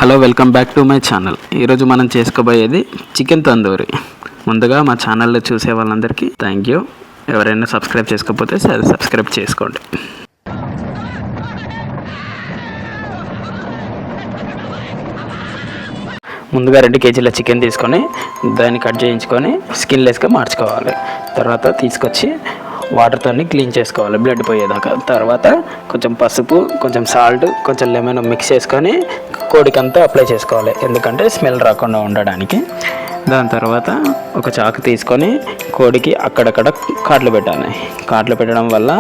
Hello, welcome back to my channel. ఈరోజు మనం చేసుకోబోయేది chicken tandoori. ముందుగా మా ఛానల్లో చూసే వాళ్ళందరికీ థ్యాంక్ యూ. ఎవరైనా సబ్స్క్రైబ్ చేసుకోకపోతే సబ్స్క్రైబ్ చేసుకోండి. ముందుగా 2 కేజీల చికెన్ తీసుకొని దాన్ని కట్ చేయించుకొని స్కిన్లెస్గా మార్చుకోవాలి. తర్వాత తీసుకొచ్చి వాటర్తో క్లీన్ చేసుకోవాలి బ్లడ్ పోయేదాకా. తర్వాత కొంచెం పసుపు, కొంచెం సాల్ట్, కొంచెం లెమన్ మిక్స్ చేసుకొని కోడికంతా అప్లై చేసుకోవాలి, ఎందుకంటే స్మెల్ రాకుండా ఉండడానికి. దాని తర్వాత ఒక చాకు తీసుకొని కోడికి అక్కడక్కడ కాట్లు పెట్టాలి. కాట్లు పెట్టడం వల్ల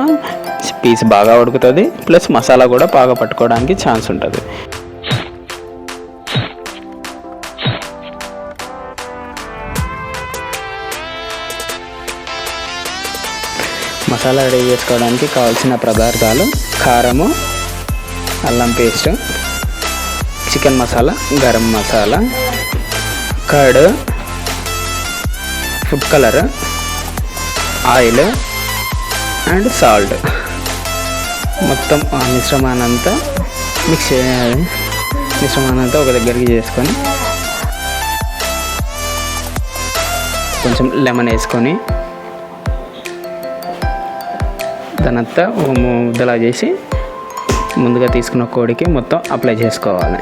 పీస్ బాగా ఉడుకుతుంది, ప్లస్ మసాలా కూడా బాగా పట్టుకోవడానికి ఛాన్స్ ఉంటుంది. మసాలా రెడీ చేసుకోవడానికి కావాల్సిన పదార్థాలు: కారము, అల్లం paste, chicken masala, garam masala, curd, food colour, oil and salt. మొత్తం ఆ మిశ్రమానంతా మిక్స్ చేయాలి. మిశ్రమానంతా ఒక దగ్గరికి చేసుకొని కొంచెం లెమన్ వేసుకొని దానంతా ముద్దలా చేసి ముందుగా తీసుకున్న కోడికి మొత్తం అప్లై చేసుకోవాలి.